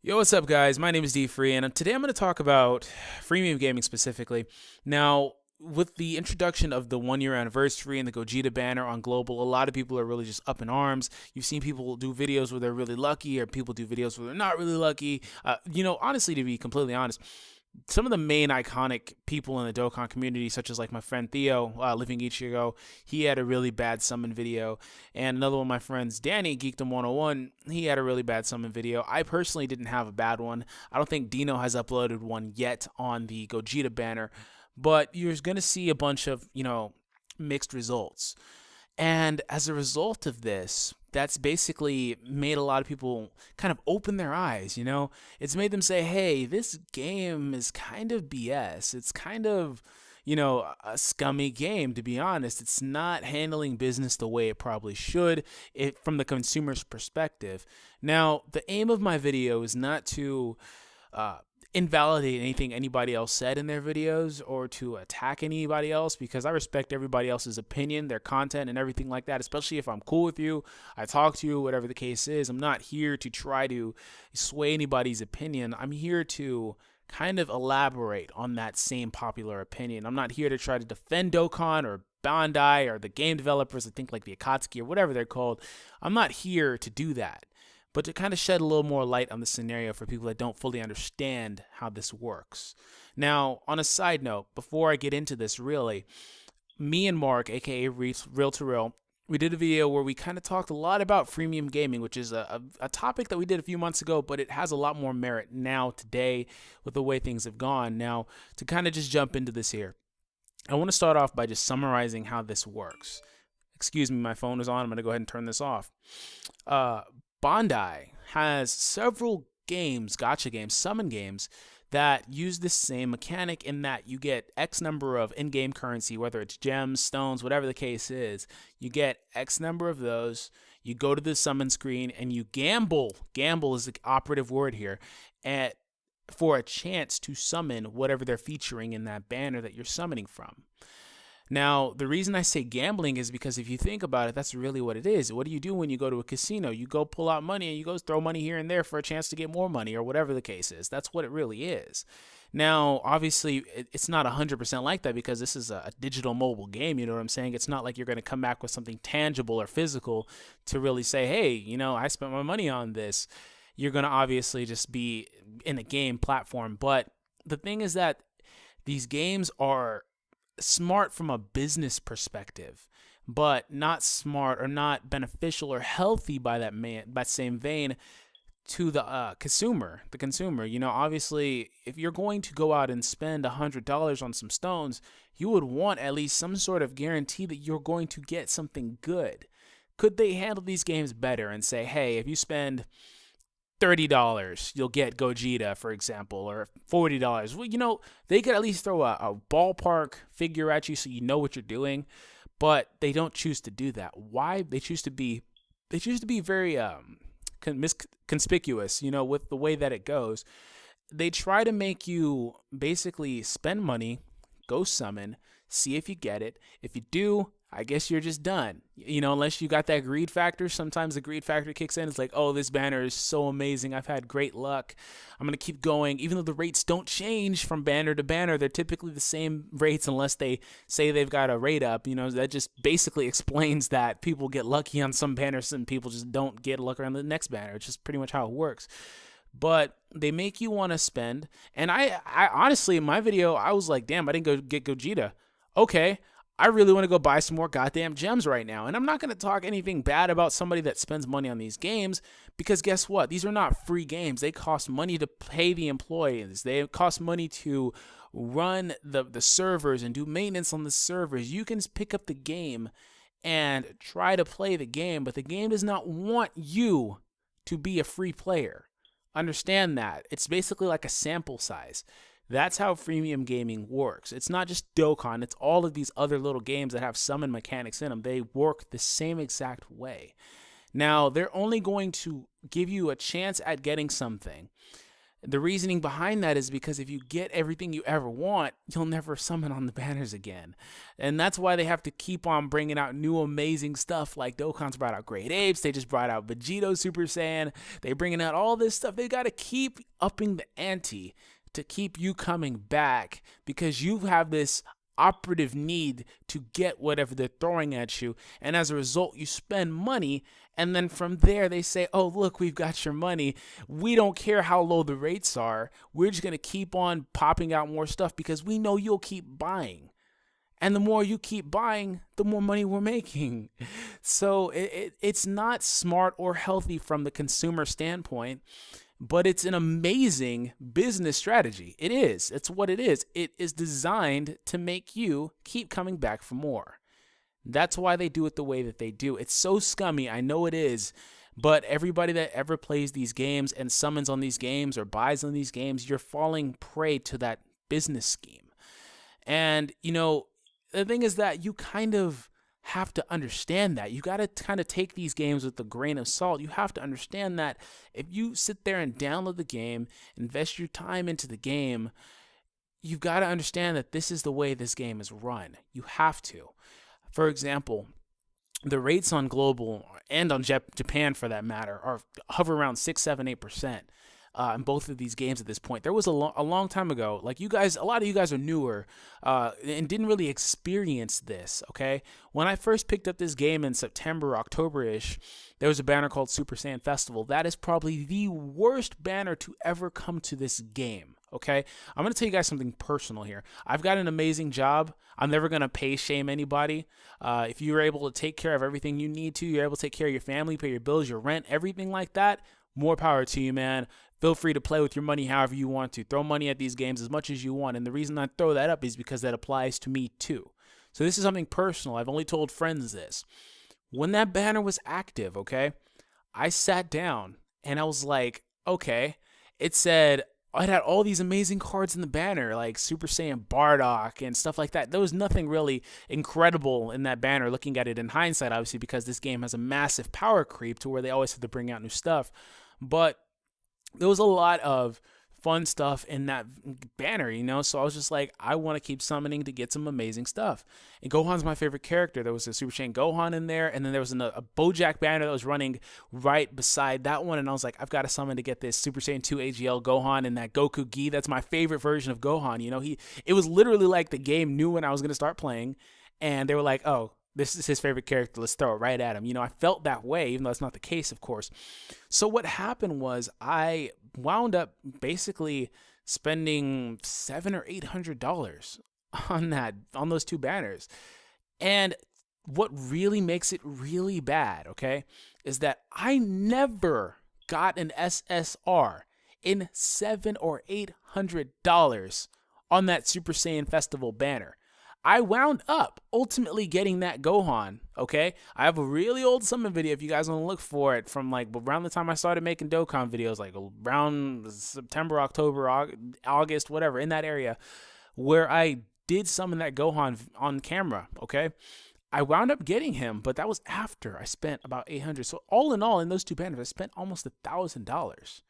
Yo, what's up, guys? My name is D Free, and today I'm going to talk about freemium gaming specifically. Now, with the introduction of the 1 year anniversary and the Gogeta banner on global, a lot of people are really just up in arms. You've seen people do videos where they're really lucky, or people do videos where they're not really lucky. Honestly, to be completely honest, some of the main iconic people in the Dokkan community, such as like my friend Theo, living Ichigo, he had a really bad summon video, and another one of my friends, Danny Geekdom 101, he had a really bad summon video. I personally didn't have a bad one. I don't think Dino has uploaded one yet on the Gogeta banner, but you're gonna see a bunch of mixed results. And as a result of this, that's basically made a lot of people kind of open their eyes, It's made them say, hey, this game is kind of BS. It's kind of, a scummy game, to be honest. It's not handling business the way it probably should from the consumer's perspective. Now, the aim of my video is not to uh, invalidate anything anybody else said in their videos or to attack anybody else, because I respect everybody else's opinion, their content, and everything like that, especially if I'm cool with you, I talk to you, whatever the case is. I'm not here to try to sway anybody's opinion. I'm here to kind of elaborate on that same popular opinion. I'm not here to try to defend Dokkan or Bandai or the game developers, I think like the Akatsuki or whatever they're called. I'm not here to do that, but to kind of shed a little more light on the scenario for people that don't fully understand how this works. Now, on a side note, before I get into this, really, me and Mark, aka Real to Real, we did a video where we kind of talked a lot about freemium gaming, which is a topic that we did a few months ago, but it has a lot more merit now, today, with the way things have gone. Now, to kind of just jump into this here, I want to start off by just summarizing how this works. Excuse me, my phone is on. I'm going to go ahead and turn this off. Bandai has several games, gacha games, summon games, that use the same mechanic in that you get X number of in-game currency, whether it's gems, stones, whatever the case is. You get X number of those. You go to the summon screen and you gamble. Gamble is the operative word here. For a chance to summon whatever they're featuring in that banner that you're summoning from. Now, the reason I say gambling is because if you think about it, that's really what it is. What do you do when you go to a casino? You go pull out money and you go throw money here and there for a chance to get more money or whatever the case is. That's what it really is. Now, obviously, it's not 100% like that because this is a digital mobile game. You know what I'm saying? It's not like you're going to come back with something tangible or physical to really say, hey, I spent my money on this. You're going to obviously just be in a game platform. But the thing is that these games are smart from a business perspective, but not smart or not beneficial or healthy by that same vein to the consumer. The consumer, obviously, if you're going to go out and spend $100 on some stones, you would want at least some sort of guarantee that you're going to get something good. Could they handle these games better and say, hey, if you spend $30, you'll get Gogeta, for example, or $40? Well, they could at least throw a ballpark figure at you so you know what you're doing, but they don't choose to do that. Why? They choose to be very conspicuous, with the way that it goes. They try to make you basically spend money, go summon, see if you get it. If you do, I guess you're just done. Unless you got that greed factor. Sometimes the greed factor kicks in. It's like, oh, this banner is so amazing. I've had great luck. I'm going to keep going. Even though the rates don't change from banner to banner, they're typically the same rates unless they say they've got a rate up. That just basically explains that people get lucky on some banners and people just don't get luck on the next banner. It's just pretty much how it works. But they make you want to spend. And I honestly, in my video, I was like, damn, I didn't go get Gogeta. Okay, I really want to go buy some more goddamn gems right now. And I'm not going to talk anything bad about somebody that spends money on these games, because guess what? These are not free games. They cost money to pay the employees. They cost money to run the servers and do maintenance on the servers. You can pick up the game and try to play the game, but the game does not want you to be a free player. Understand that. It's basically like a sample size. That's how freemium gaming works. It's not just Dokkan, it's all of these other little games that have summon mechanics in them. They work the same exact way. Now, they're only going to give you a chance at getting something The reasoning behind that is because if you get everything you ever want, you'll never summon on the banners again. And that's why they have to keep on bringing out new amazing stuff. Like Dokkan's brought out Great Apes, they just brought out Vegito Super Saiyan, they bringing out all this stuff. They got to keep upping the ante to keep you coming back because you have this operative need to get whatever they're throwing at you, and as a result you spend money, and then from there they say, oh look, we've got your money, we don't care how low the rates are, we're just going to keep on popping out more stuff because we know you'll keep buying, and the more you keep buying, the more money we're making. So it's not smart or healthy from the consumer standpoint, but it's an amazing business strategy. It is. It's what it is. It is designed to make you keep coming back for more. That's why they do it the way that they do. It's so scummy. I know it is. But everybody that ever plays these games and summons on these games or buys on these games, you're falling prey to that business scheme. And, the thing is that you kind of have to understand that. You got to kind of take these games with a grain of salt. You have to understand that if you sit there and download the game, invest your time into the game, you've got to understand that this is the way this game is run. You have to. For example, the rates on global and on Japan for that matter are hover around 6, 7, 8%. In both of these games at this point. There was a long time ago, like you guys, a lot of you guys are newer and didn't really experience this, okay? When I first picked up this game in September, October-ish, there was a banner called Super Saiyan Festival. That is probably the worst banner to ever come to this game, okay? I'm going to tell you guys something personal here. I've got an amazing job. I'm never going to pay shame anybody. If you're able to take care of everything you need to, you're able to take care of your family, pay your bills, your rent, everything like that, more power to you, man. Feel free to play with your money however you want to. Throw money at these games as much as you want. And the reason I throw that up is because that applies to me too. So this is something personal. I've only told friends this. When that banner was active, okay, I sat down and I was like, okay, it said, it had all these amazing cards in the banner, like Super Saiyan Bardock and stuff like that. There was nothing really incredible in that banner, looking at it in hindsight, obviously, because this game has a massive power creep to where they always have to bring out new stuff. But there was a lot of fun stuff in that banner, so I was just like, I want to keep summoning to get some amazing stuff. And Gohan's my favorite character. There was a Super Saiyan Gohan in there, and then there was a Bojack banner that was running right beside that one, and I was like, I've got to summon to get this Super Saiyan 2 AGL Gohan and that Goku Gi. That's my favorite version of Gohan. It was literally like the game knew when I was going to start playing, and they were like, oh, this is his favorite character, let's throw it right at him. I felt that way, even though that's not the case, of course. So what happened was I wound up basically spending $700 or $800 on those two banners. And what really makes it really bad, okay, is that I never got an SSR in $700 or $800 on that Super Saiyan Festival banner. I wound up ultimately getting that Gohan, okay? I have a really old summon video if you guys want to look for it from like around the time I started making Dokkan videos, like around September, October, August, whatever, in that area, where I did summon that Gohan on camera, okay? I wound up getting him, but that was after I spent about $800. So all in all, in those two banners, I spent almost $1,000.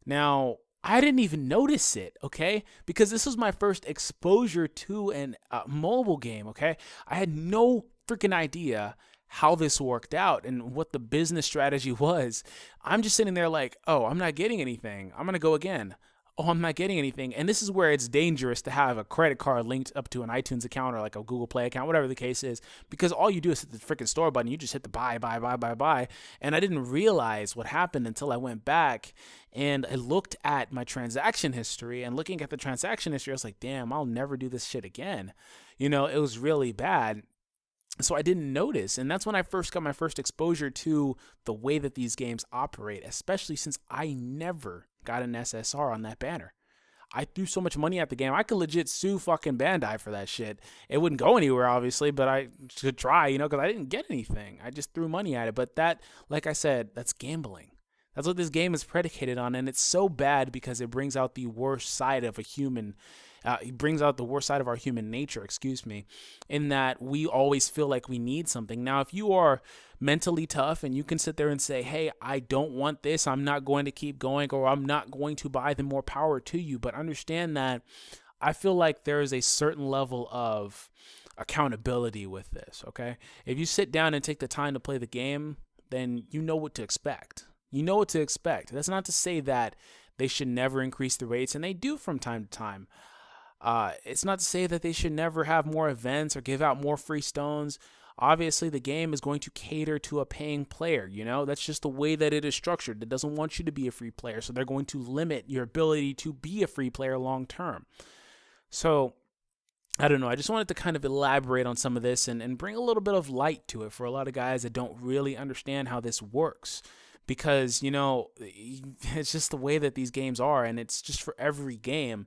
Now, I didn't even notice it, okay? Because this was my first exposure to a mobile game, okay? I had no freaking idea how this worked out and what the business strategy was. I'm just sitting there like, oh, I'm not getting anything. I'm going to go again. Oh, I'm not getting anything. And this is where it's dangerous to have a credit card linked up to an iTunes account or like a Google Play account, whatever the case is, because all you do is hit the freaking store button. You just hit the buy. And I didn't realize what happened until I went back and I looked at my transaction history, and looking at the transaction history, I was like, damn, I'll never do this shit again. It was really bad. So I didn't notice, and that's when I first got my first exposure to the way that these games operate, especially since I never got an SSR on that banner. I threw so much money at the game, I could legit sue fucking Bandai for that shit. It wouldn't go anywhere, obviously, but I should try, because I didn't get anything. I just threw money at it, but that, like I said, that's gambling. That's what this game is predicated on, and it's so bad because it brings out the worst side of a human. He brings out the worst side of our human nature, excuse me, in that we always feel like we need something. Now, if you are mentally tough and you can sit there and say, hey, I don't want this, I'm not going to keep going, or I'm not going to buy, then more power to you. But understand that I feel like there is a certain level of accountability with this, okay? If you sit down and take the time to play the game, then you know what to expect. You know what to expect. That's not to say that they should never increase the rates, and they do from time to time. It's not to say that they should never have more events or give out more free stones. Obviously, the game is going to cater to a paying player. You know, that's just the way that it is structured. It doesn't want you to be a free player, so they're going to limit your ability to be a free player long term. So, I don't know. I just wanted to kind of elaborate on some of this and bring a little bit of light to it for a lot of guys that don't really understand how this works. Because, you know, it's just the way that these games are, and it's just for every game.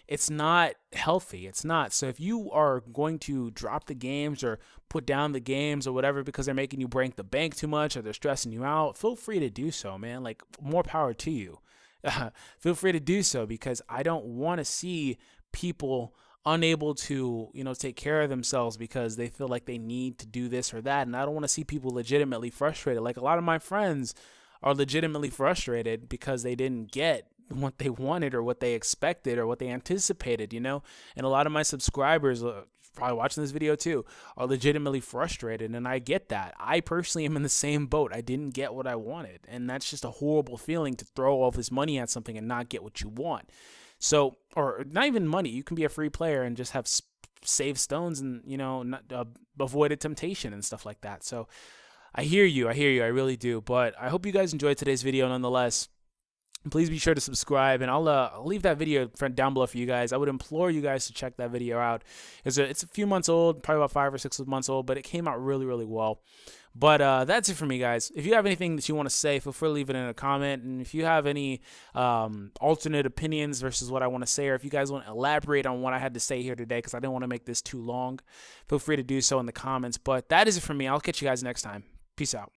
It's not healthy. It's not. So if you are going to drop the games or put down the games or whatever because they're making you break the bank too much or they're stressing you out, feel free to do so, man. Like, more power to you. Feel free to do so, because I don't want to see people unable to, you know, take care of themselves because they feel like they need to do this or that. And I don't want to see people legitimately frustrated. Like, a lot of my friends are legitimately frustrated because they didn't get what they wanted or what they expected or what they anticipated, you know. And a lot of my subscribers, probably watching this video too, are legitimately frustrated, and I get that. I personally am in the same boat. I didn't get what I wanted, and that's just a horrible feeling, to throw all this money at something and not get what you want. So, or not even money. You can be a free player and just have save stones and, you know, not, avoid a temptation and stuff like that. So I hear you. I really do. But I hope you guys enjoyed today's video nonetheless. Please be sure to subscribe, and I'll leave that video down below for you guys. I would implore you guys to check that video out. It's a few months old, probably about 5 or 6 months old, but it came out really, really well. But that's it for me, guys. If you have anything that you want to say, feel free to leave it in a comment. And if you have any alternate opinions versus what I want to say, or if you guys want to elaborate on what I had to say here today, because I didn't want to make this too long, feel free to do so in the comments. But that is it for me. I'll catch you guys next time. Peace out.